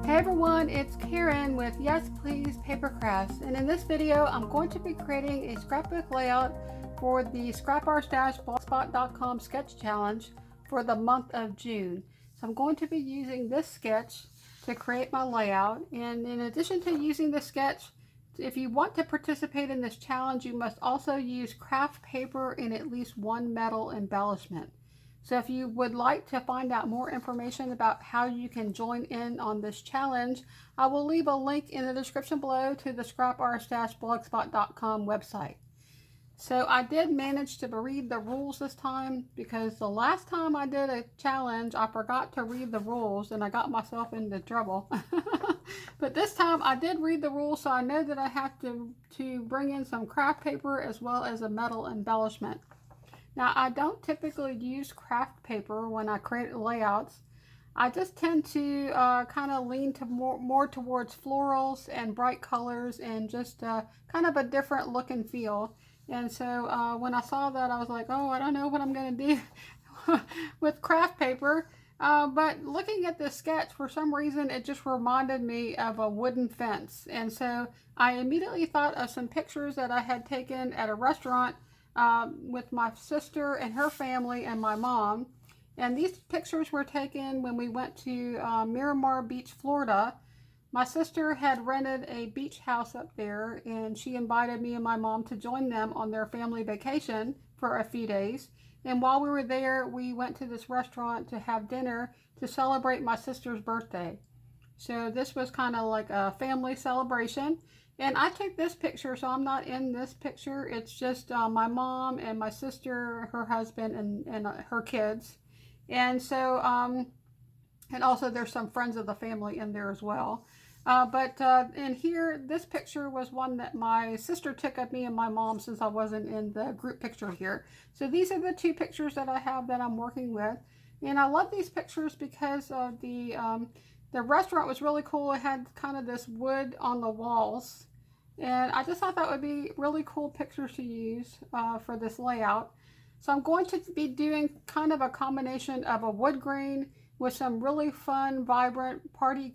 Hey everyone, it's Karen with Yes Please PaperCrafts, and in this video I'm going to be creating a scrapbook layout for the scrapart-blogspot.com sketch challenge for the month of June. So I'm going to be using this sketch to create my layout, and in addition to using the sketch, if you want to participate in this challenge, you must also use craft paper and at least one metal embellishment. So if you would like to find out more information about how you can join in on this challenge, I will leave a link in the description below to the scrapart-blogspot.com website. So I did manage to read the rules this time, because the last time I did a challenge I forgot to read the rules and I got myself into trouble. But this time I did read the rules, so I know that I have to bring in some craft paper as well as a metal embellishment. Now, I don't typically use craft paper when I create layouts. I just tend to kind of lean to more towards florals and bright colors and just kind of a different look and feel. And so when I saw that, I was like, oh, I don't know what I'm going to do with craft paper. But looking at this sketch, for some reason, it just reminded me of a wooden fence. And so I immediately thought of some pictures that I had taken at a restaurant with my sister and her family and my mom. And these pictures were taken when we went to Miramar Beach, Florida. My sister had rented a beach house up there, and she invited me and my mom to join them on their family vacation for a few days. And while we were there, we went to this restaurant to have dinner to celebrate my sister's birthday. So this was kind of like a family celebration. And I took this picture, so I'm not in this picture. It's just my mom and my sister, her husband, and her kids. And so, and also there's some friends of the family in there as well. But in here, this picture was one that my sister took of me and my mom, since I wasn't in the group picture here. So these are the two pictures that I have that I'm working with. And I love these pictures because of the restaurant was really cool. It had kind of this wood on the walls, and I just thought that would be really cool pictures to use for this layout. So I'm going to be doing kind of a combination of a wood grain with some really fun, vibrant party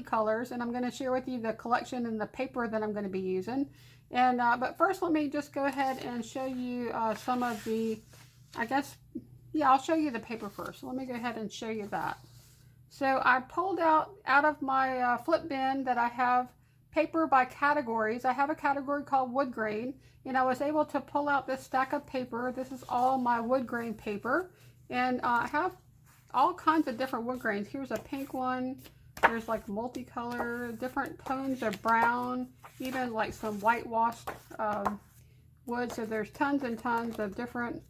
colors, and I'm going to share with you the collection and the paper that I'm going to be using. And but first, let me just go ahead and show you some of the, I'll show you the paper first. So let me go ahead and show you that. So I pulled out of my flip bin that I have paper by categories. I have a category called wood grain, and I was able to pull out this stack of paper. This is all my wood grain paper, and I have all kinds of different wood grains. Here's a pink one. There's like multicolor, different tones of brown, even like some whitewashed wood. So there's tons and tons of different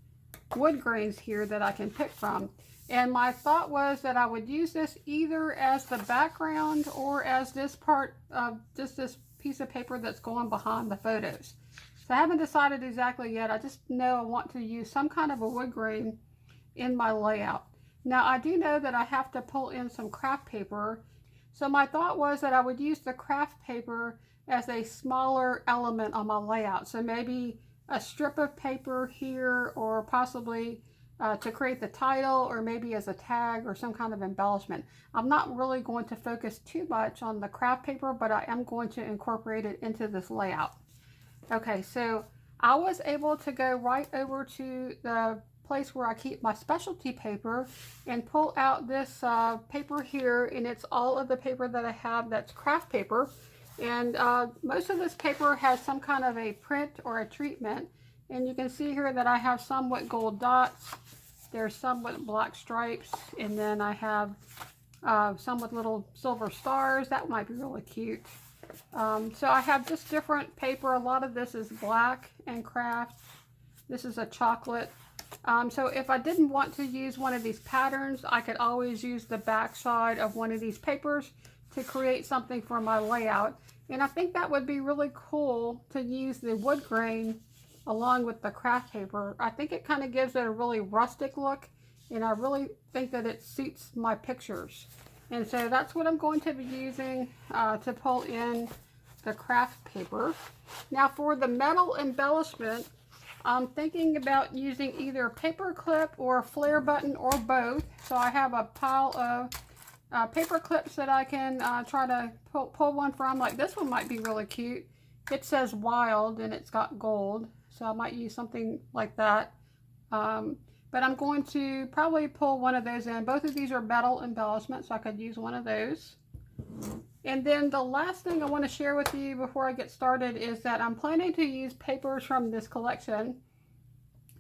wood grains here that I can pick from. And my thought was that I would use this either as the background or as this part of just this piece of paper that's going behind the photos. So I haven't decided exactly yet. I just know I want to use some kind of a wood grain in my layout. Now, I do know that I have to pull in some craft paper. So my thought was that I would use the craft paper as a smaller element on my layout. So maybe a strip of paper here, or possibly to create the title, or maybe as a tag or some kind of embellishment. I'm not really going to focus too much on the craft paper, but I am going to incorporate it into this layout. Okay, so I was able to go right over to the place where I keep my specialty paper and pull out this paper here, and it's all of the paper that I have that's craft paper. And most of this paper has some kind of a print or a treatment. And you can see here that I have some with gold dots, there's some with black stripes, and then I have some with little silver stars. That might be really cute. So I have just different paper. A lot of this is black and craft. This is a chocolate. So if I didn't want to use one of these patterns, I could always use the back side of one of these papers to create something for my layout. And I think that would be really cool to use the wood grain along with the craft paper. I think it kind of gives it a really rustic look, and I really think that it suits my pictures. And so that's what I'm going to be using to pull in the craft paper. Now for the metal embellishment, I'm thinking about using either a paper clip or a flare button, or both. So I have a pile of paper clips that I can try to pull one from. Like this one might be really cute. It says wild and it's got gold, so I might use something like that. But I'm going to probably pull one of those in. Both of these are metal embellishments, so I could use one of those. And then the last thing I want to share with you before I get started is that I'm planning to use papers from this collection.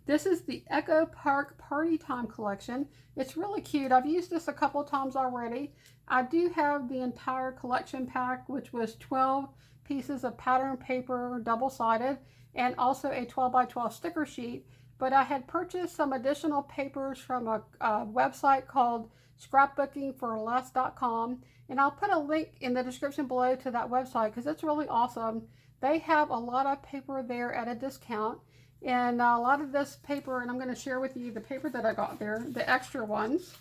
This is the Echo Park Party Time collection. It's really cute. I've used this a couple times already. I do have the entire collection pack, which was 12 pieces of pattern paper, double-sided, and also a 12 by 12 sticker sheet. But I had purchased some additional papers from a website called Scrapbookingforless.com, and I'll put a link in the description below to that website because it's really awesome. They have a lot of paper there at a discount. And a lot of this paper, and I'm going to share with you the paper that I got there, the extra ones.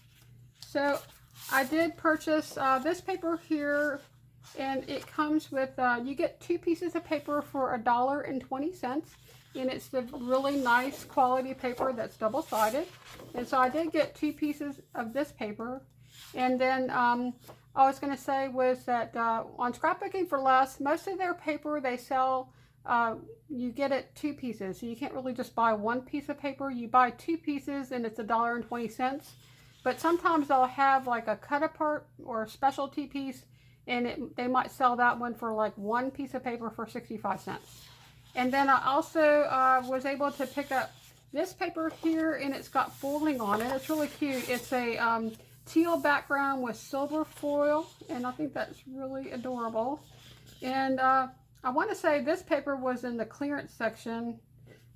So I did purchase this paper here, and it comes with, you get 2 pieces of paper for $1.20, and it's the really nice quality paper that's double-sided. And so I did get 2 pieces of this paper. And then I was going to say was that on Scrapbooking for Less, most of their paper they sell, you get it 2 pieces, so you can't really just buy 1 piece of paper. You buy 2 pieces and it's $1.20. But sometimes they'll have like a cut apart or a specialty piece, and they might sell that one for like 1 piece of paper for 65 cents. And then I also was able to pick up this paper here, and it's got foiling on it. It's really cute. It's a teal background with silver foil, and I think that's really adorable. And I want to say this paper was in the clearance section,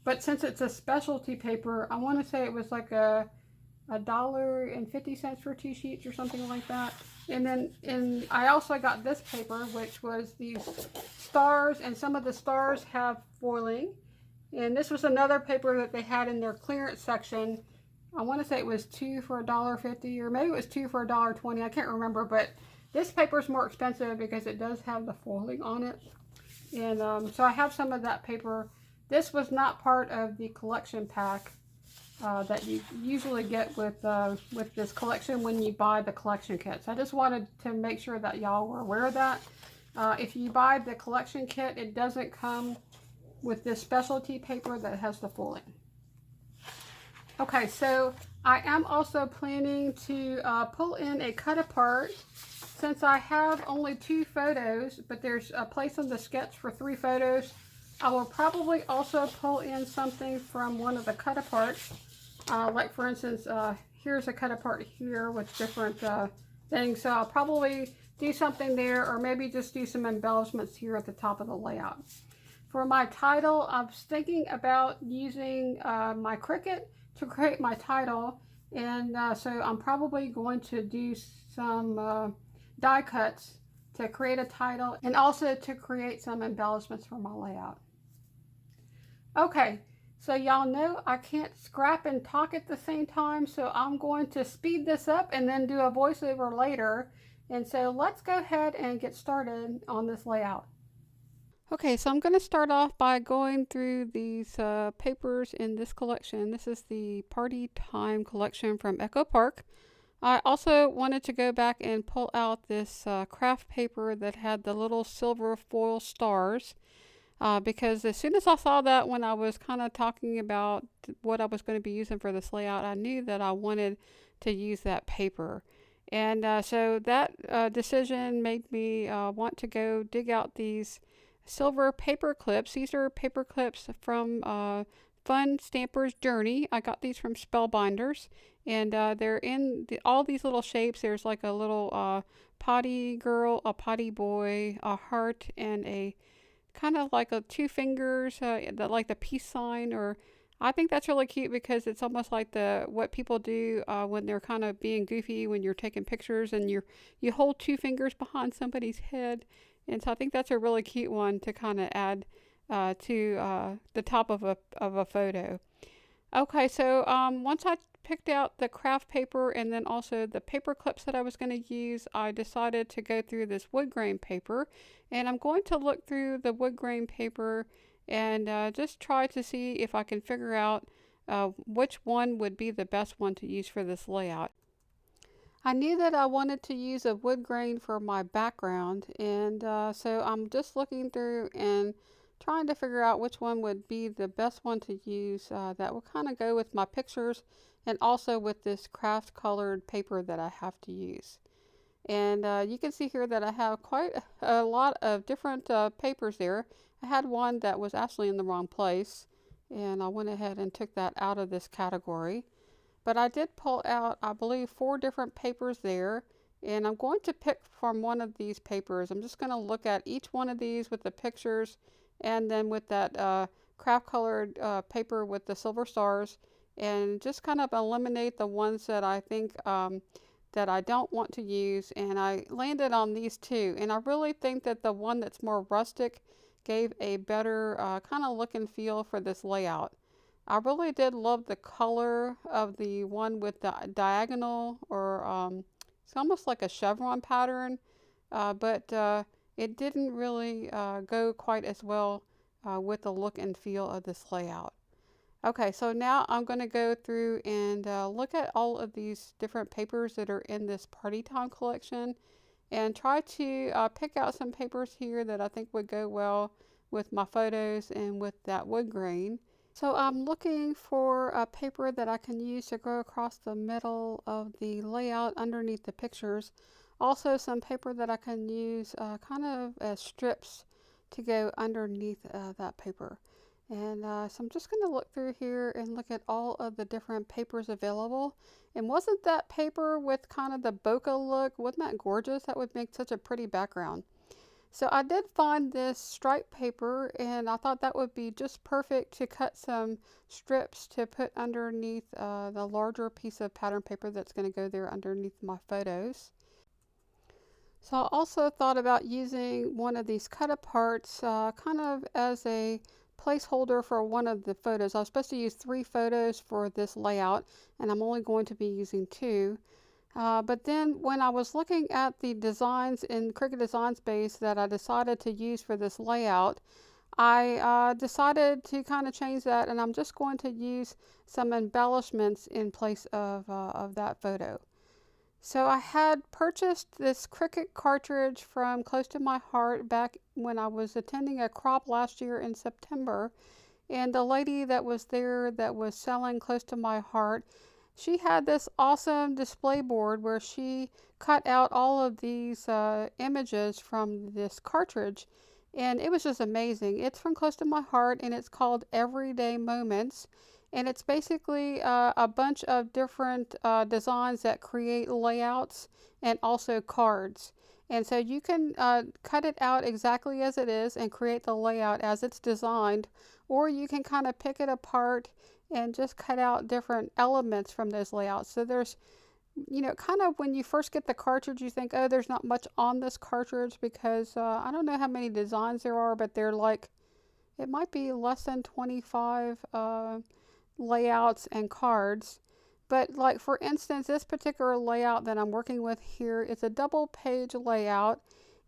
but since it's a specialty paper, I want to say it was like $1.50 for 2 sheets or something like that. And then I also got this paper, which was these stars, and some of the stars have foiling. And this was another paper that they had in their clearance section. I want to say it was 2 for $1.50, or maybe it was 2 for $1.20. I can't remember, but this paper is more expensive because it does have the foiling on it. And so I have some of that paper. This was not part of the collection pack that you usually get with this collection when you buy the collection kits. I just wanted to make sure that y'all were aware of that. If you buy the collection kit, it doesn't come with this specialty paper that has the foiling. Okay, so I am also planning to pull in a cut apart. Since I have only 2 photos, but there's a place on the sketch for 3 photos, I will probably also pull in something from one of the cut aparts. Like for instance, here's a cut apart here with different things. So I'll probably do something there, or maybe just do some embellishments here at the top of the layout. For my title, I was thinking about using my Cricut to create my title. And so I'm probably going to do some die cuts to create a title, and also to create some embellishments for my layout. Okay, so y'all know I can't scrap and talk at the same time, so I'm going to speed this up and then do a voiceover later. And so let's go ahead and get started on this layout. Okay, so I'm going to start off by going through these papers in this collection. This is the Party Time collection from Echo Park. I also wanted to go back and pull out this craft paper that had the little silver foil stars, because as soon as I saw that when I was kind of talking about what I was going to be using for this layout, I knew that I wanted to use that paper. And so that decision made me want to go dig out these silver paper clips. These are paper clips from Fun Stamper's Journey. I got these from Spellbinders, and they're in all these little shapes. There's like a little potty girl, a potty boy, a heart, and a kind of like 2 fingers, like the peace sign. Or I think that's really cute because it's almost like what people do when they're kind of being goofy when you're taking pictures, and you hold 2 fingers behind somebody's head. And so I think that's a really cute one to kind of add to the top of a photo. Okay, so once I picked out the craft paper and then also the paper clips that I was going to use, I decided to go through this wood grain paper. And I'm going to look through the wood grain paper and just try to see if I can figure out which one would be the best one to use for this layout. I knew that I wanted to use a wood grain for my background, and so I'm just looking through and trying to figure out which one would be the best one to use that will kind of go with my pictures and also with this craft colored paper that I have to use. And you can see here that I have quite a lot of different papers there. I had one that was actually in the wrong place, and I went ahead and took that out of this category. But I did pull out, I believe, 4 different papers there, and I'm going to pick from one of these papers. I'm just going to look at each one of these with the pictures, and then with that craft colored paper with the silver stars, and just kind of eliminate the ones that I think that I don't want to use. And I landed on these 2, and I really think that the one that's more rustic gave a better kind of look and feel for this layout. I really did love the color of the one with the diagonal, or it's almost like a chevron pattern, but it didn't really go quite as well with the look and feel of this layout. Okay, so now I'm going to go through and look at all of these different papers that are in this Party Time collection, and try to pick out some papers here that I think would go well with my photos and with that wood grain. So I'm looking for a paper that I can use to go across the middle of the layout underneath the pictures. Also some paper that I can use kind of as strips to go underneath that paper. And so I'm just going to look through here and look at all of the different papers available. And wasn't that paper with kind of the bokeh look, wasn't that gorgeous? That would make such a pretty background. So I did find this stripe paper, and I thought that would be just perfect to cut some strips to put underneath the larger piece of pattern paper that's going to go there underneath my photos. So I also thought about using one of these cut aparts kind of as a placeholder for one of the photos. I was supposed to use 3 photos for this layout, and I'm only going to be using 2. But then when I was looking at the designs in Cricut Design Space that I decided to use for this layout, I decided to kind of change that, and I'm just going to use some embellishments in place of that photo. So I had purchased this Cricut cartridge from close to my heart back when I was attending a crop last year in September, and the lady that was there that was selling close to my heart, she had this awesome display board where she cut out all of these images from this cartridge, and it was just amazing. It's from close to my heart, and it's called Everyday Moments, and it's basically a bunch of different designs that create layouts and also cards. And so you can cut it out exactly as it is and create the layout as it's designed, or you can kind of pick it apart and just cut out different elements from those layouts. So there's, you know, kind of when you first get the cartridge, you think, oh, there's not much on this cartridge because I don't know how many designs there are, but they're like, it might be less than 25 layouts and cards. But like, for instance, this particular layout that I'm working with here is a double page layout.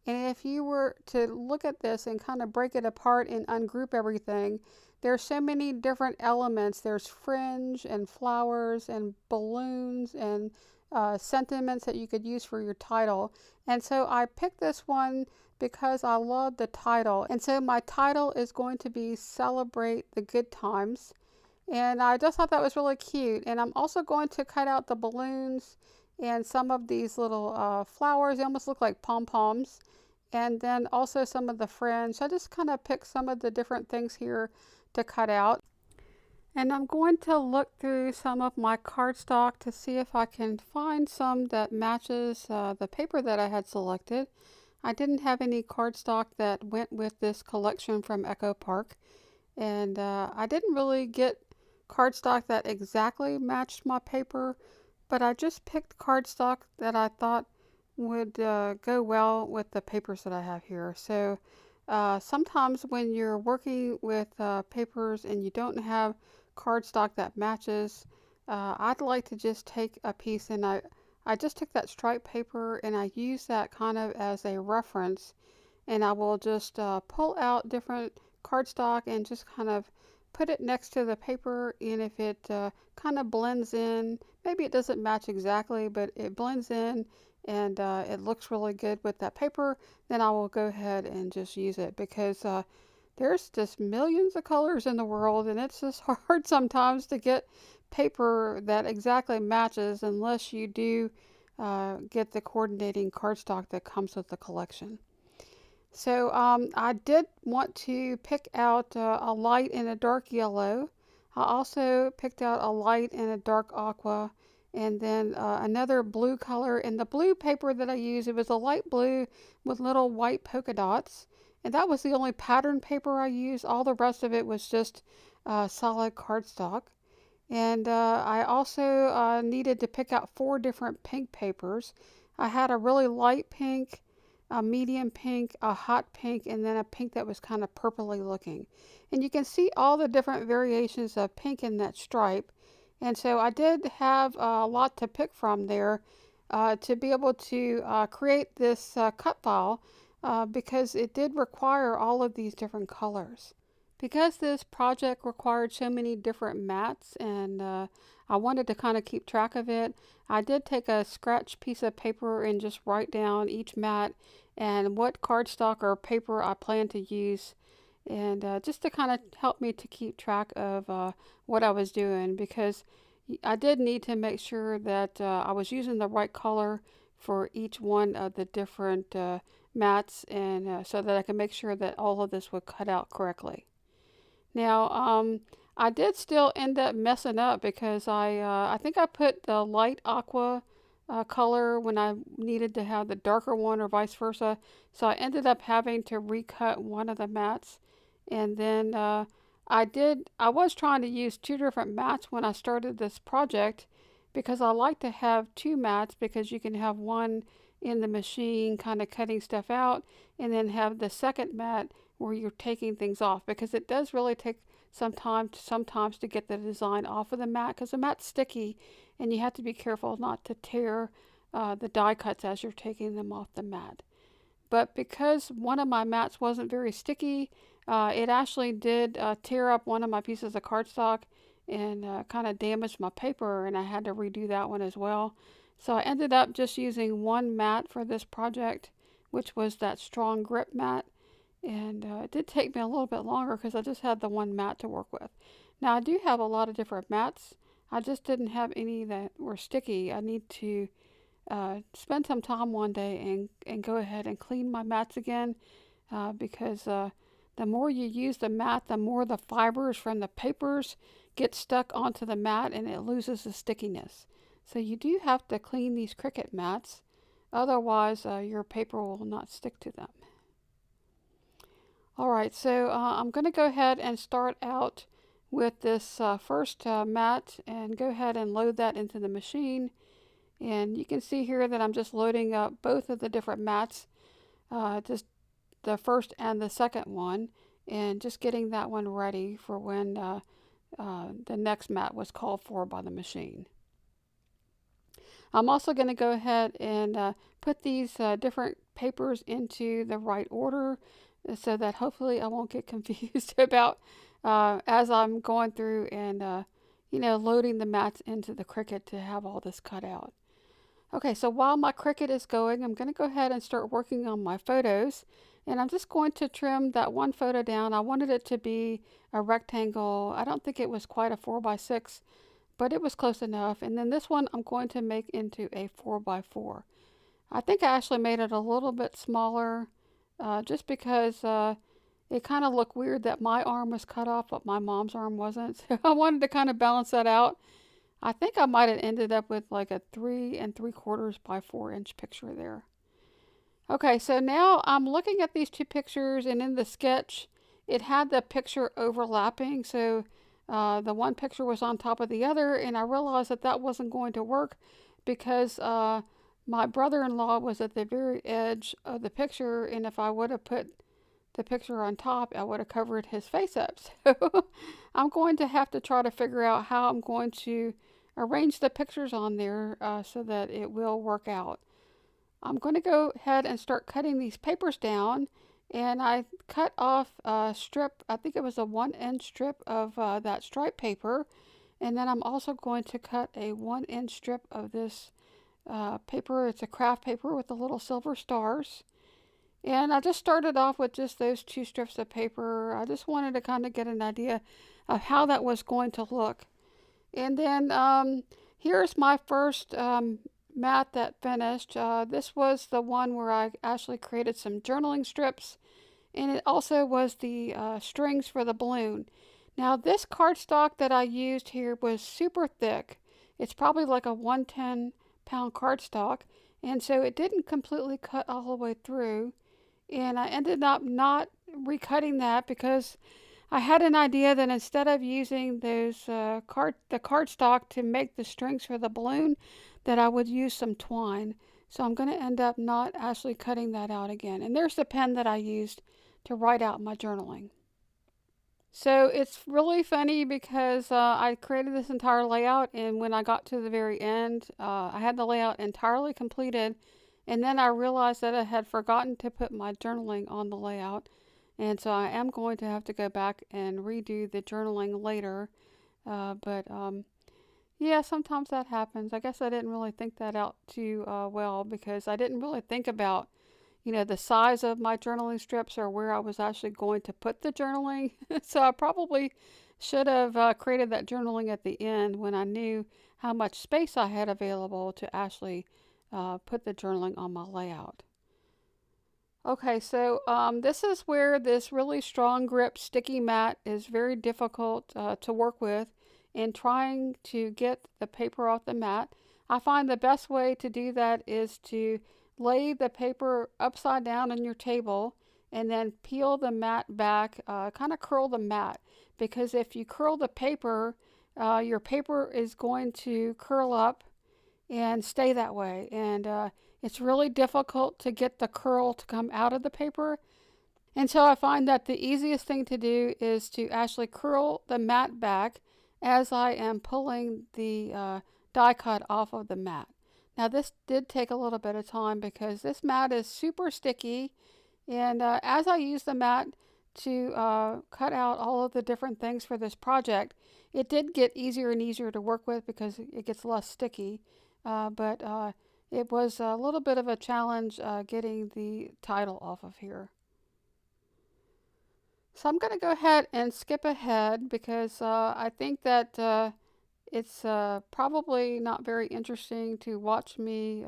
And if you were to look at this and kind of break it apart and ungroup everything, there's so many different elements. There's fringe and flowers and balloons and sentiments that you could use for your title. And so I picked this one because I love the title. And so my title is going to be Celebrate the Good Times. And I just thought that was really cute. And I'm also going to cut out the balloons and some of these little flowers. They almost look like pom-poms. And then also some of the fringe. So I just kind of picked some of the different things here to cut out. And I'm going to look through some of my cardstock to see if I can find some that matches the paper that I had selected. I didn't have any cardstock that went with this collection from Echo Park. And I didn't really get cardstock that exactly matched my paper, but I just picked cardstock that I thought would go well with the papers that I have here. So sometimes when you're working with papers and you don't have cardstock that matches, I'd like to just take a piece, and I just took that striped paper and I use that kind of as a reference, and I will just pull out different cardstock and just kind of put it next to the paper, and if it kind of blends in, maybe it doesn't match exactly, but it blends in and it looks really good with that paper, then I will go ahead and just use it, because there's just millions of colors in the world, and it's just hard sometimes to get paper that exactly matches unless you do get the coordinating cardstock that comes with the collection. So I did want to pick out a light and a dark yellow. I also picked out a light and a dark aqua, and then another blue color. And the blue paper that I used, it was a light blue with little white polka dots. And that was the only pattern paper I used. All the rest of it was just solid cardstock. And I also needed to pick out 4 different pink papers. I had a really light pink, a medium pink, a hot pink, and then a pink that was kind of purpley looking. And you can see all the different variations of pink in that stripe. And so I did have a lot to pick from there to be able to create this cut file because it did require all of these different colors. Because this project required so many different mats, and I wanted to kind of keep track of it, I did take a scratch piece of paper and just write down each mat and what cardstock or paper I plan to use, and just to kind of help me to keep track of what I was doing, because I did need to make sure that I was using the right color for each one of the different mats, and so that I can make sure that all of this would cut out correctly. Now, I did still end up messing up because I think I put the light aqua color when I needed to have the darker one, or vice versa. So I ended up having to recut one of the mats. And then I was trying to use 2 different mats when I started this project, because I like to have 2 mats, because you can have one in the machine kind of cutting stuff out, and then have the second mat where you're taking things off, because it does really take some time sometimes to get the design off of the mat, because the mat's sticky and you have to be careful not to tear the die cuts as you're taking them off the mat. But because one of my mats wasn't very sticky, it actually did tear up one of my pieces of cardstock and kind of damaged my paper, and I had to redo that one as well. So I ended up just using one mat for this project, which was that strong grip mat. And it did take me a little bit longer because I just had the one mat to work with. Now I do have a lot of different mats. I just didn't have any that were sticky. I need to spend some time one day and go ahead and clean my mats again, because the more you use the mat, the more the fibers from the papers get stuck onto the mat and it loses the stickiness. So you do have to clean these Cricut mats, otherwise your paper will not stick to them. Alright, so I'm going to go ahead and start out with this first mat and go ahead and load that into the machine. And you can see here that I'm just loading up both of the different mats, just the first and the second one, and just getting that one ready for when the next mat was called for by the machine. I'm also going to go ahead and put these different papers into the right order, so that hopefully I won't get confused about as I'm going through and loading the mats into the Cricut to have all this cut out. Okay, so while my Cricut is going, I'm going to go ahead and start working on my photos, and I'm just going to trim that one photo down. I wanted it to be a rectangle. I don't think it was quite a 4x6, but it was close enough. And then this one I'm going to make into a 4x4. I think I actually made it a little bit smaller, just because it kind of looked weird that my arm was cut off but my mom's arm wasn't. So I wanted to kind of balance that out. I think I might have ended up with like a 3 3/4 by 4-inch picture there. Okay, so now I'm looking at these 2 pictures, and in the sketch it had the picture overlapping, so the one picture was on top of the other, and I realized that that wasn't going to work because my brother-in-law was at the very edge of the picture, and if I would have put the picture on top, I would have covered his face up. So I'm going to have to try to figure out how I'm going to arrange the pictures on there so that it will work out. I'm going to go ahead and start cutting these papers down, And I cut off a strip, I think it was a 1-inch strip of that stripe paper. And then I'm also going to cut a 1-inch strip of this paper. It's a craft paper with the little silver stars. And I just started off with just those 2 strips of paper. I just wanted to kind of get an idea of how that was going to look. And then here's my first mat that finished. This was the one where I actually created some journaling strips, and it also was the strings for the balloon. Now this cardstock that I used here was super thick. It's probably like a 110-pound cardstock, and so it didn't completely cut all the way through. And I ended up not recutting that because I had an idea that instead of using those the cardstock to make the strings for the balloon, that I would use some twine. So I'm going to end up not actually cutting that out again. And there's the pen that I used to write out my journaling. So it's really funny because I created this entire layout, and when I got to the very end, I had the layout entirely completed, and then I realized that I had forgotten to put my journaling on the layout, and so I am going to have to go back and redo the journaling later. But yeah, sometimes that happens. I guess I didn't really think that out too well because I didn't really think about the size of my journaling strips or where I was actually going to put the journaling. So I probably should have created that journaling at the end when I knew how much space I had available to actually put the journaling on my layout. Okay, so this is where this really strong grip sticky mat is very difficult to work with in trying to get the paper off the mat. I find the best way to do that is to lay the paper upside down on your table and then peel the mat back, kind of curl the mat, because if you curl the paper, your paper is going to curl up and stay that way. And it's really difficult to get the curl to come out of the paper. And so I find that the easiest thing to do is to actually curl the mat back as I am pulling the die cut off of the mat. Now this did take a little bit of time because this mat is super sticky, and as I use the mat to cut out all of the different things for this project, it did get easier and easier to work with because it gets less sticky. But it was a little bit of a challenge getting the title off of here. So I'm going to go ahead and skip ahead because I think that it's probably not very interesting to watch me,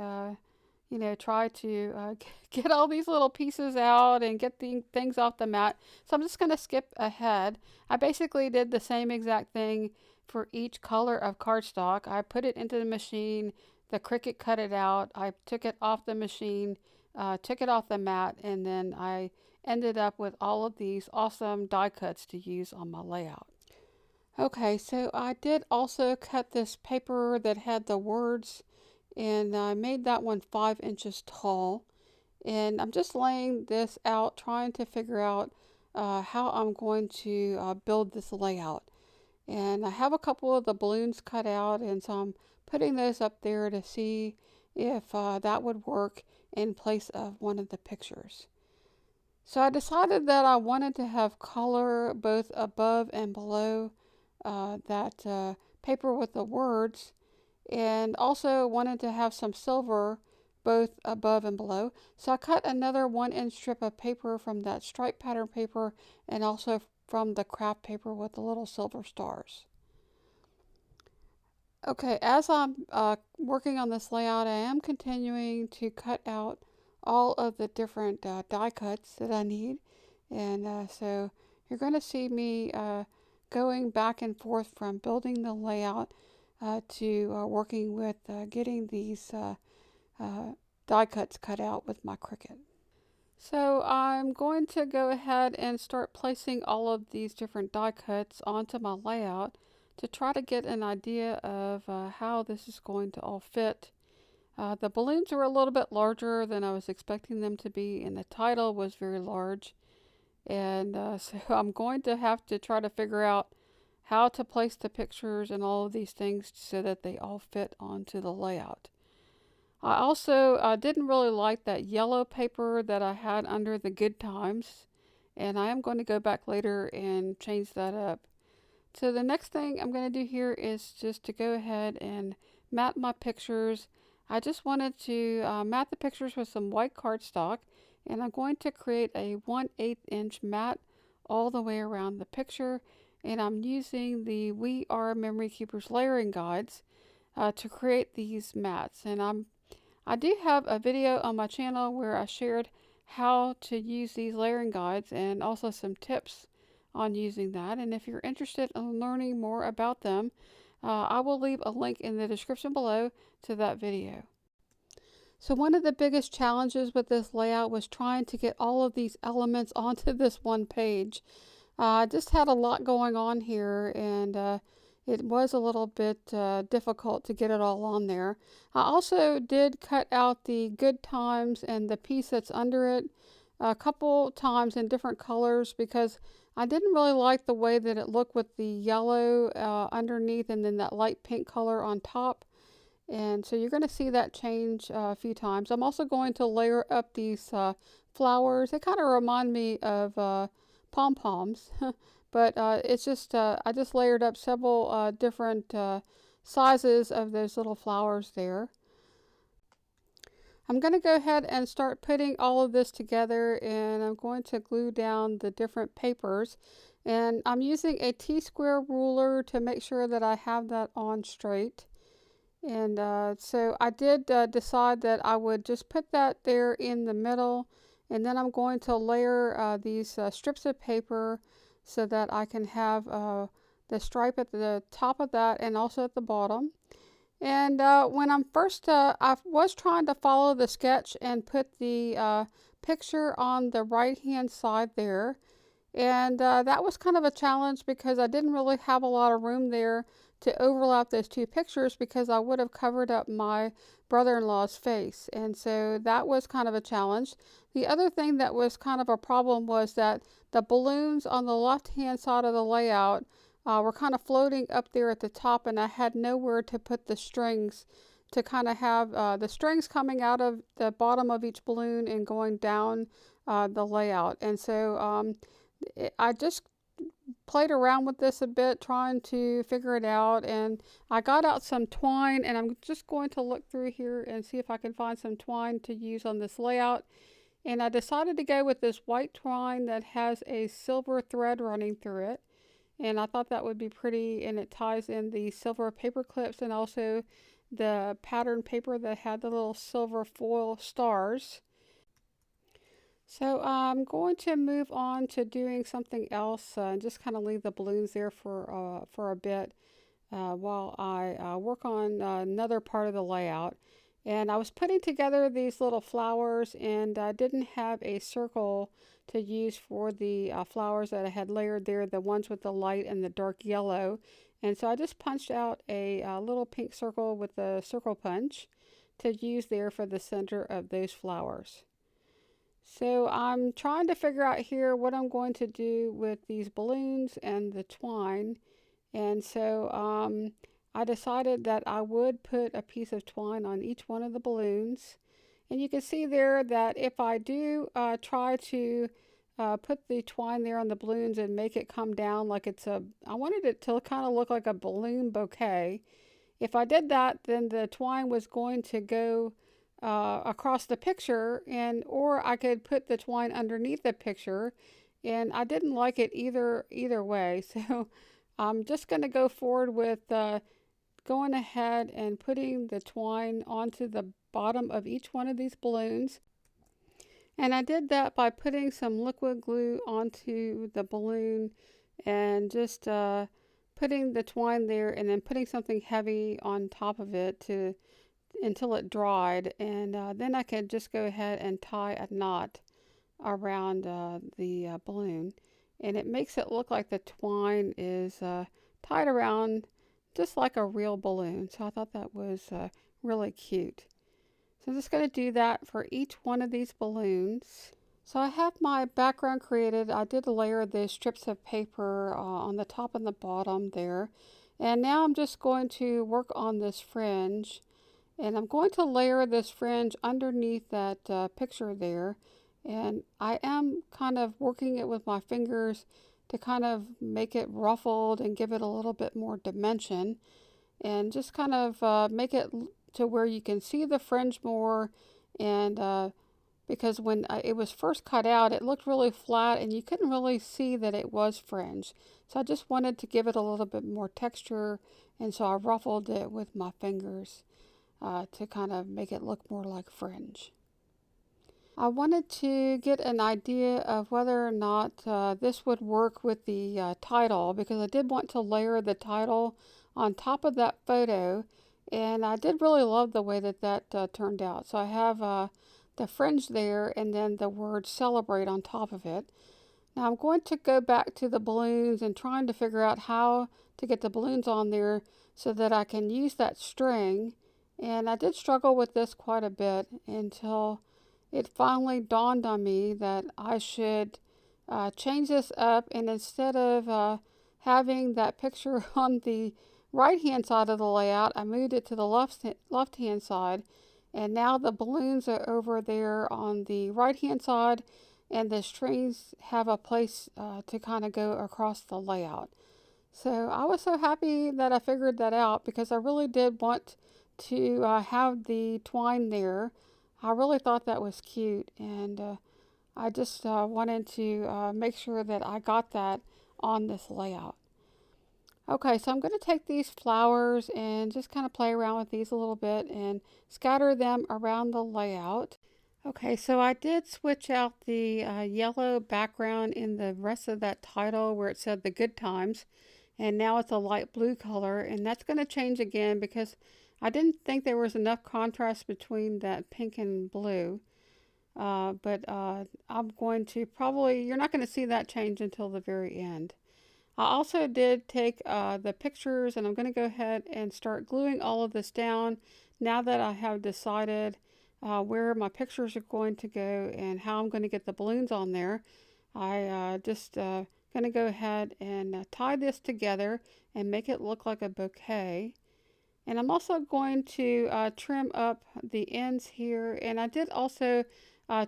try to get all these little pieces out and get the things off the mat. So I'm just going to skip ahead. I basically did the same exact thing for each color of cardstock. I put it into the machine, the Cricut cut it out, I took it off the machine, took it off the mat, and then I ended up with all of these awesome die cuts to use on my layout. Okay, so I did also cut this paper that had the words, and I made that one 5 inches tall. And I'm just laying this out, trying to figure out how I'm going to build this layout. And I have a couple of the balloons cut out, and so I'm putting those up there to see if that would work in place of one of the pictures. So I decided that I wanted to have color both above and below that paper with the words, and also wanted to have some silver both above and below. So I cut another 1-inch strip of paper from that stripe pattern paper and also from the craft paper with the little silver stars. Okay, as I'm working on this layout, I am continuing to cut out all of the different die cuts that I need. And so you're going to see me going back and forth from building the layout to working with getting these die cuts cut out with my Cricut. So I'm going to go ahead and start placing all of these different die cuts onto my layout to try to get an idea of how this is going to all fit. The balloons are a little bit larger than I was expecting them to be, and the title was very large. And so I'm going to have to try to figure out how to place the pictures and all of these things so that they all fit onto the layout. I also didn't really like that yellow paper that I had under the Good Times, and I am going to go back later and change that up. So the next thing I'm going to do here is just to go ahead and mat my pictures. I just wanted to mat the pictures with some white cardstock, and I'm going to create a 1/8 inch mat all the way around the picture, and I'm using the We Are Memory Keepers layering guides to create these mats. And I do have a video on my channel where I shared how to use these layering guides and also some tips on using that. And if you're interested in learning more about them, I will leave a link in the description below to that video. So one of the biggest challenges with this layout was trying to get all of these elements onto this one page. I just had a lot going on here, and it was a little bit difficult to get it all on there. I also did cut out the Good Times and the piece that's under it a couple times in different colors because I didn't really like the way that it looked with the yellow underneath and then that light pink color on top. And so you're going to see that change a few times. I'm also going to layer up these flowers. They kind of remind me of pom-poms, but it's just I just layered up several different sizes of those little flowers there. I'm going to go ahead and start putting all of this together, and I'm going to glue down the different papers, and I'm using a T-square ruler to make sure that I have that on straight. And so I did decide that I would just put that there in the middle, and then I'm going to layer these strips of paper so that I can have the stripe at the top of that and also at the bottom. And when I'm first, I was trying to follow the sketch and put the picture on the right hand side there. And that was kind of a challenge because I didn't really have a lot of room there to overlap those two pictures because I would have covered up my brother-in-law's face. And so that was kind of a challenge. The other thing that was kind of a problem was that the balloons on the left-hand side of the layout were kind of floating up there at the top, and I had nowhere to put the strings to kind of have the strings coming out of the bottom of each balloon and going down the layout. And so I just played around with this a bit, trying to figure it out, and I got out some twine, and I'm just going to look through here and see if I can find some twine to use on this layout. And I decided to go with this white twine that has a silver thread running through it, and I thought that would be pretty, and it ties in the silver paper clips and also the pattern paper that had the little silver foil stars. So I'm going to move on to doing something else and just kind of leave the balloons there for a bit while I work on another part of the layout. And I was putting together these little flowers, and I didn't have a circle to use for the flowers that I had layered there, the ones with the light and the dark yellow. And so I just punched out a little pink circle with a circle punch to use there for the center of those flowers. So I'm trying to figure out here what I'm going to do with these balloons and the twine. And so I decided that I would put a piece of twine on each one of the balloons. And you can see there that if I do try to put the twine there on the balloons and make it come down like I wanted it to kind of look like a balloon bouquet. If I did that, then the twine was going to go across the picture, or I could put the twine underneath the picture, and I didn't like it either way. So I'm just going to go forward with going ahead and putting the twine onto the bottom of each one of these balloons. And I did that by putting some liquid glue onto the balloon and just putting the twine there, and then putting something heavy on top of it until it dried, and then I could just go ahead and tie a knot around the balloon, and it makes it look like the twine is tied around just like a real balloon. So I thought that was really cute. So I'm just going to do that for each one of these balloons. So I have my background created. I did layer the strips of paper on the top and the bottom there, and now I'm just going to work on this fringe. And I'm going to layer this fringe underneath that picture there. And I am kind of working it with my fingers to kind of make it ruffled and give it a little bit more dimension. And just kind of make it to where you can see the fringe more. And because when it was first cut out, it looked really flat and you couldn't really see that it was fringe. So I just wanted to give it a little bit more texture, and so I ruffled it with my fingers to kind of make it look more like fringe. I wanted to get an idea of whether or not this would work with the title, because I did want to layer the title on top of that photo, and I did really love the way that turned out. So I have the fringe there and then the word celebrate on top of it. Now I'm going to go back to the balloons and trying to figure out how to get the balloons on there so that I can use that string. And I did struggle with this quite a bit until it finally dawned on me that I should change this up, and instead of having that picture on the right hand side of the layout, I moved it to the left hand side, and now the balloons are over there on the right hand side, and the strings have a place to kind of go across the layout. So I was so happy that I figured that out, because I really did want to have the twine there. I really thought that was cute, and I just wanted to make sure that I got that on this layout. Okay, so I'm going to take these flowers and just kind of play around with these a little bit and scatter them around the layout. Okay, so I did switch out the yellow background in the rest of that title where it said the good times, and now it's a light blue color, and that's going to change again because I didn't think there was enough contrast between that pink and blue. But I'm going to probably, you're not going to see that change until the very end. I also did take the pictures, and I'm going to go ahead and start gluing all of this down now that I have decided where my pictures are going to go and how I'm going to get the balloons on there. I just going to go ahead and tie this together and make it look like a bouquet. And I'm also going to trim up the ends here, and I did also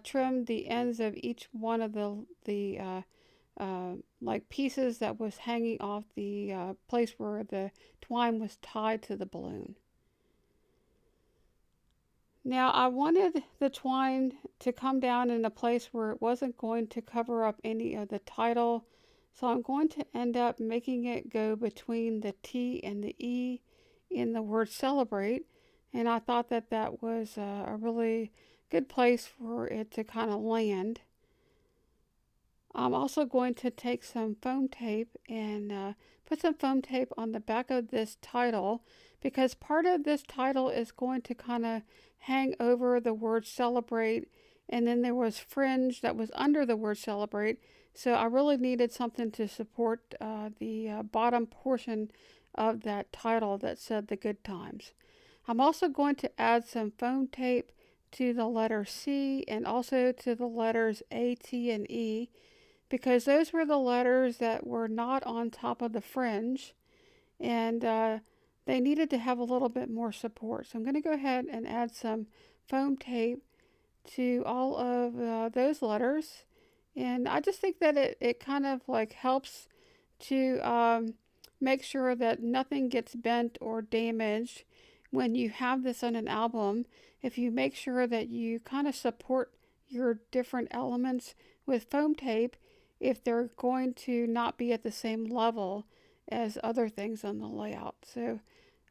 trim the ends of each one of the like pieces that was hanging off the place where the twine was tied to the balloon. Now I wanted the twine to come down in a place where it wasn't going to cover up any of the title, so I'm going to end up making it go between the T and the E in the word celebrate, and I thought that that was a really good place for it to kind of land. I'm also going to take some foam tape and put some foam tape on the back of this title, because part of this title is going to kind of hang over the word celebrate, and then there was fringe that was under the word celebrate, so I really needed something to support the bottom portion of that title that said the good times. I'm also going to add some foam tape to the letter C and also to the letters A, T, and E, because those were the letters that were not on top of the fringe, and they needed to have a little bit more support. So I'm going to go ahead and add some foam tape to all of those letters, and I just think that it kind of like helps to make sure that nothing gets bent or damaged when you have this on an album. If you make sure that you kind of support your different elements with foam tape, if they're going to not be at the same level as other things on the layout. So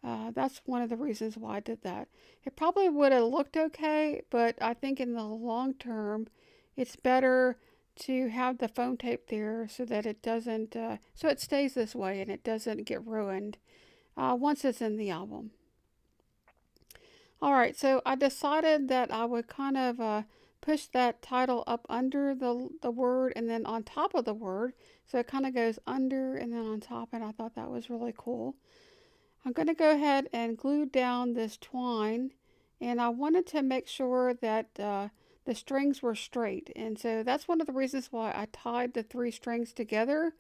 that's one of the reasons why I did that. It probably would have looked okay, but I think in the long term, it's better to have the foam tape there so that it doesn't, so it stays this way and it doesn't get ruined once it's in the album. All right, so I decided that I would kind of push that title up under the word and then on top of the word. So it kind of goes under and then on top, and I thought that was really cool. I'm going to go ahead and glue down this twine, and I wanted to make sure that the strings were straight, and so that's one of the reasons why I tied the 3 strings together.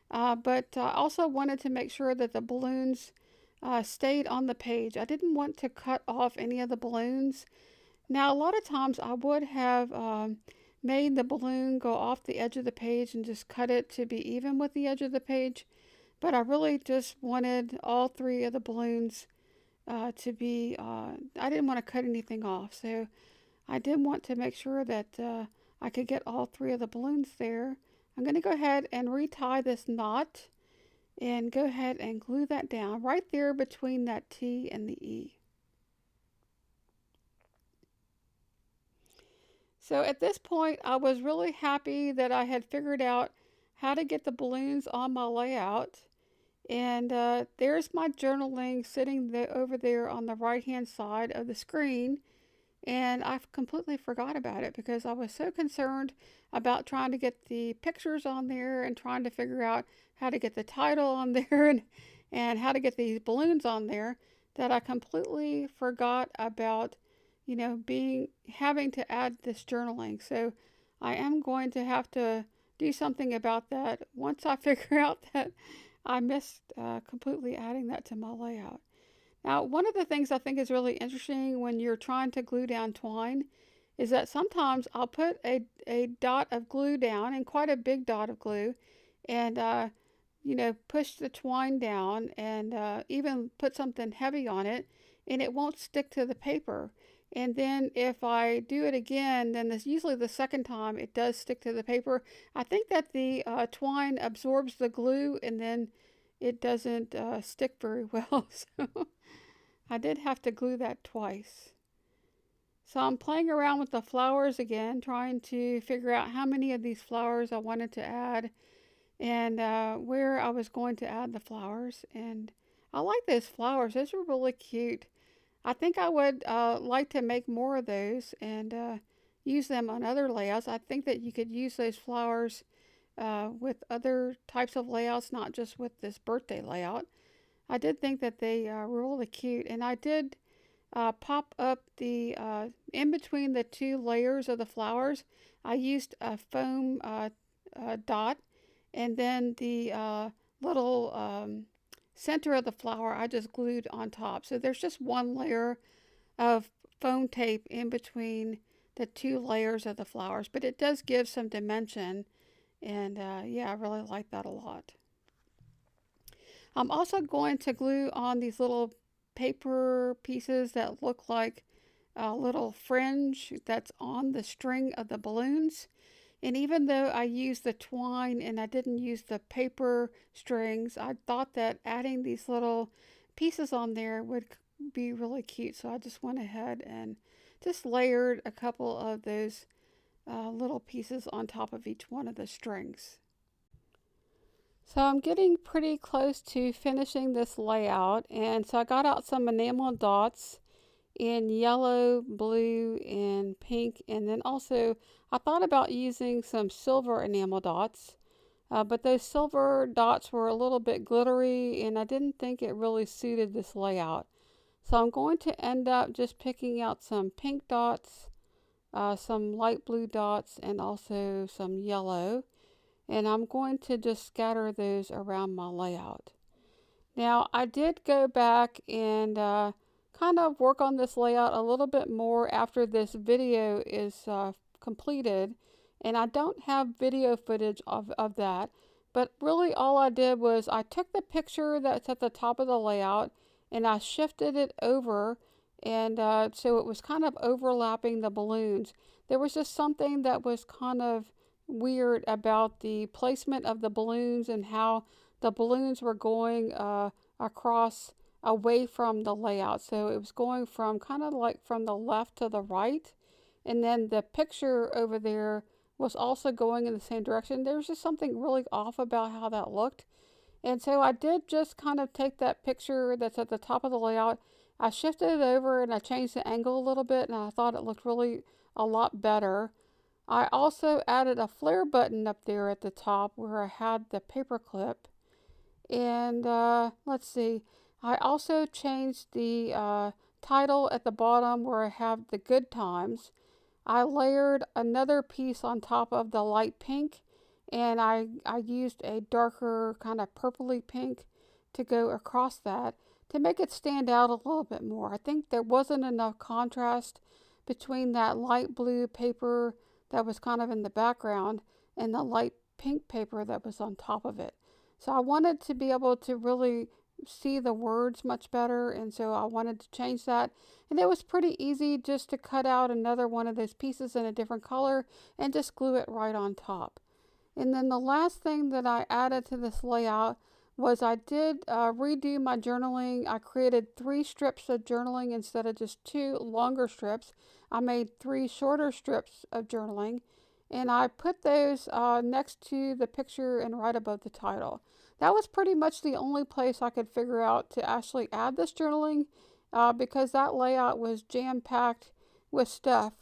But I also wanted to make sure that the balloons stayed on the page. I didn't want to cut off any of the balloons. Now, a lot of times I would have made the balloon go off the edge of the page and just cut it to be even with the edge of the page, but I really just wanted all three of the balloons to be, I didn't want to cut anything off, so I did want to make sure that I could get all three of the balloons there. I'm going to go ahead and retie this knot and go ahead and glue that down right there between that T and the E. So at this point, I was really happy that I had figured out how to get the balloons on my layout. And there's my journaling sitting over there on the right hand side of the screen. And I completely forgot about it because I was so concerned about trying to get the pictures on there and trying to figure out how to get the title on there and how to get these balloons on there that I completely forgot about, you know, having to add this journaling. So I am going to have to do something about that once I figure out that I missed completely adding that to my layout. Now, one of the things I think is really interesting when you're trying to glue down twine is that sometimes I'll put a dot of glue down, and quite a big dot of glue, and you know, push the twine down and even put something heavy on it, and it won't stick to the paper. And then if I do it again, then this usually the second time it does stick to the paper. I think that the twine absorbs the glue and then it doesn't stick very well. So I did have to glue that twice. So I'm playing around with the flowers again, trying to figure out how many of these flowers I wanted to add and where I was going to add the flowers. And I like those flowers. Those are really cute. I think I would like to make more of those and use them on other layouts. I think that you could use those flowers with other types of layouts, not just with this birthday layout. I did think that they were really cute, and I did pop up the in between the two layers of the flowers. I used a foam dot, and then the little center of the flower I just glued on top. So there's just one layer of foam tape in between the two layers of the flowers, but it does give some dimension, and yeah, I really like that a lot. I'm also going to glue on these little paper pieces that look like a little fringe that's on the string of the balloons. And even though I used the twine and I didn't use the paper strings, I thought that adding these little pieces on there would be really cute. So I just went ahead and just layered a couple of those little pieces on top of each one of the strings. So I'm getting pretty close to finishing this layout, and so I got out some enamel dots in yellow, blue, and pink, and then also I thought about using some silver enamel dots, but those silver dots were a little bit glittery and I didn't think it really suited this layout. So I'm going to end up just picking out some pink dots, some light blue dots, and also some yellow. And I'm going to just scatter those around my layout. Now, I did go back and kind of work on this layout a little bit more after this video is completed. And I don't have video footage of that. But really all I did was I took the picture that's at the top of the layout and I shifted it over. And so it was kind of overlapping the balloons. There was just something that was kind of weird about the placement of the balloons and how the balloons were going across away from the layout. So it was going from kind of like from the left to the right, and then the picture over there was also going in the same direction. There was just something really off about how that looked, and so I did just kind of take that picture that's at the top of the layout, I shifted it over and I changed the angle a little bit, and I thought it looked really a lot better. I also added a flare button up there at the top where I had the paper clip. And let's see, I also changed the title at the bottom where I have the good times. I layered another piece on top of the light pink, and I used a darker kind of purpley pink to go across that to make it stand out a little bit more. I think there wasn't enough contrast between that light blue paper that was kind of in the background and the light pink paper that was on top of it. So I wanted to be able to really see the words much better, and so I wanted to change that. And it was pretty easy just to cut out another one of those pieces in a different color and just glue it right on top. And then the last thing that I added to this layout was I did redo my journaling. I created 3 strips of journaling instead of just 2 longer strips. I made 3 shorter strips of journaling, and I put those next to the picture and right above the title. That was pretty much the only place I could figure out to actually add this journaling because that layout was jam-packed with stuff.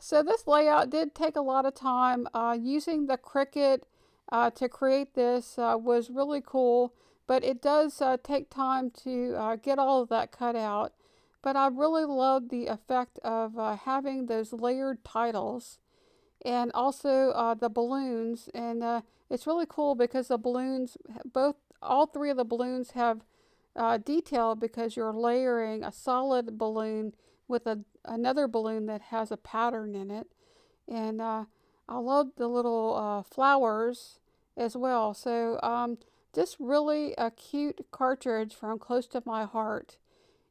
So this layout did take a lot of time. Using the Cricut to create this was really cool, but it does take time to get all of that cut out. But I really loved the effect of having those layered titles and also the balloons. And it's really cool because the balloons, all 3 of the balloons have detail because you're layering a solid balloon with another balloon that has a pattern in it. And I love the little flowers as well. So just really a cute cartridge from close to my heart.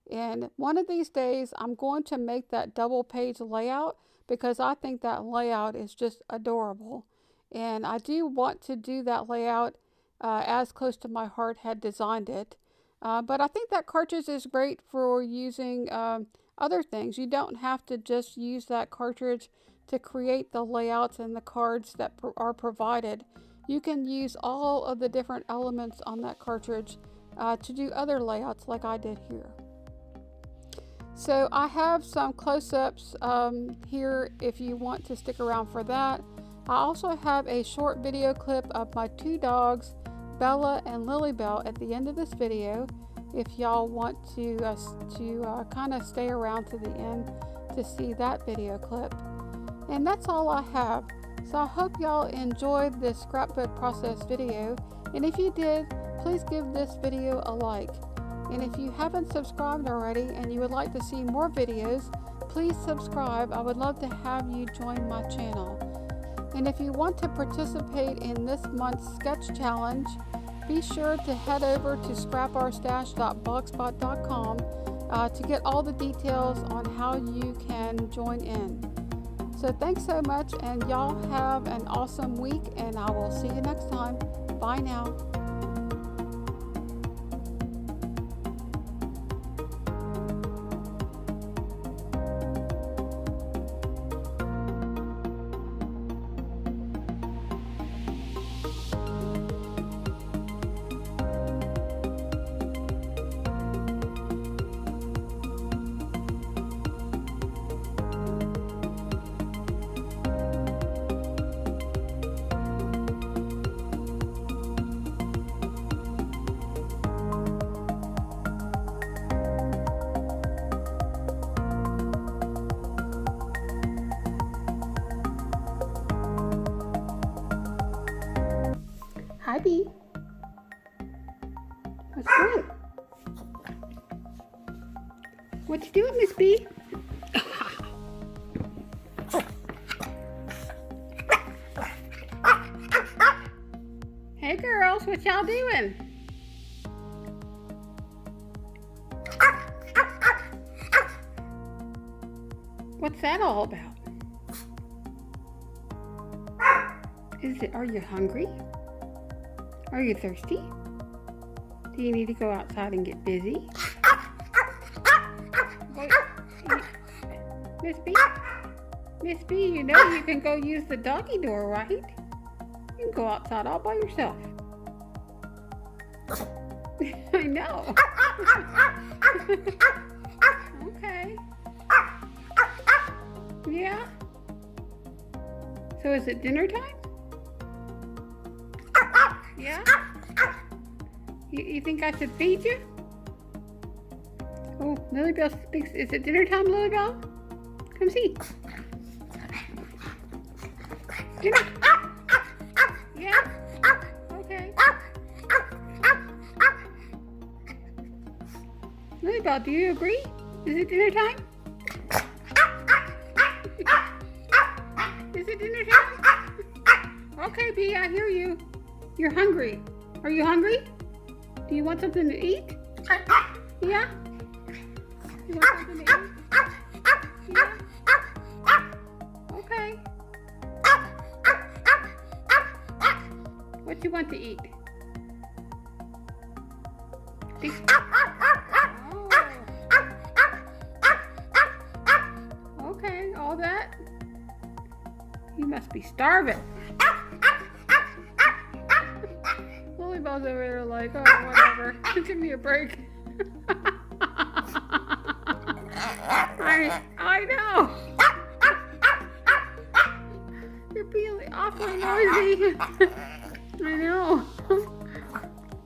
And one of these days I'm going to make that double page layout because I think that layout is just adorable. And I do want to do that layout as close to my heart had designed it. But I think that cartridge is great for using other things. You don't have to just use that cartridge to create the layouts and the cards that are provided. You can use all of the different elements on that cartridge to do other layouts like I did here. So I have some close-ups here if you want to stick around for that. I also have a short video clip of my 2 dogs, Bella and Lilybell, at the end of this video if y'all want to kind of stay around to the end to see that video clip. And that's all I have. So I hope y'all enjoyed this scrapbook process video, and if you did, please give this video a like. And if you haven't subscribed already and you would like to see more videos, please subscribe. I would love to have you join my channel. And if you want to participate in this month's sketch challenge, be sure to head over to scrapourstash.blogspot.com to get all the details on how you can join in. So thanks so much, and y'all have an awesome week, and I will see you next time. Bye now. Hi, Bee. What's doing? What you doing, Miss Bee? Hey, girls, what y'all doing? What's that all about? Are you hungry? Are you thirsty? Do you need to go outside and get busy? Miss B? Miss B, you know you can go use the doggy door, right? You can go outside all by yourself. I know. Okay. Yeah? So is it dinner time? Yeah? You think I should feed you? Oh, Lilybell speaks. Is it dinner time, Lilybell? Come see. Dinner. Yeah? Okay. Lilybell, do you agree? Is it dinner time? Is it dinner time? Okay, Bea, I hear you. You're hungry. Are you hungry? Do you want something to eat? Yeah? You want something to eat? Yeah? Okay. What do you want to eat? Oh. Okay, all that? You must be starving. Lilybell's over there like, oh, whatever. Give me a break. I know. You're being awfully noisy. I know.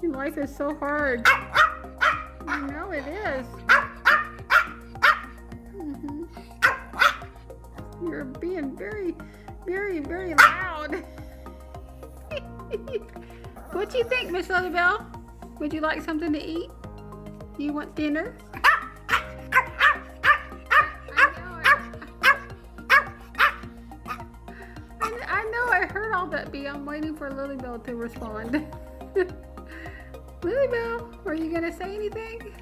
Life is so hard. I know it is. You're being very, very, very loud. What do you think, Miss Lilybell? Would you like something to eat? Do you want dinner? I know I heard all that, Bea. I'm waiting for Lilybell to respond. Lilybell, are you going to say anything?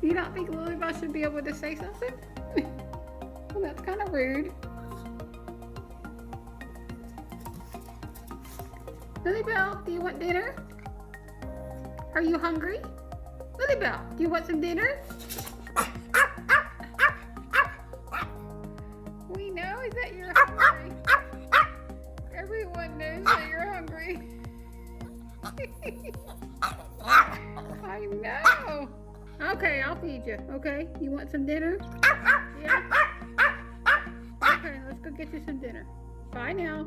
You don't think Lilybell should be able to say something? Well, that's kind of rude. Lilybell, do you want dinner? Are you hungry? Lilybell, do you want some dinner? We know that you're hungry. Everyone knows that you're hungry. I know. Okay, I'll feed you. Okay, you want some dinner? Yeah? Okay, let's go get you some dinner. Bye now.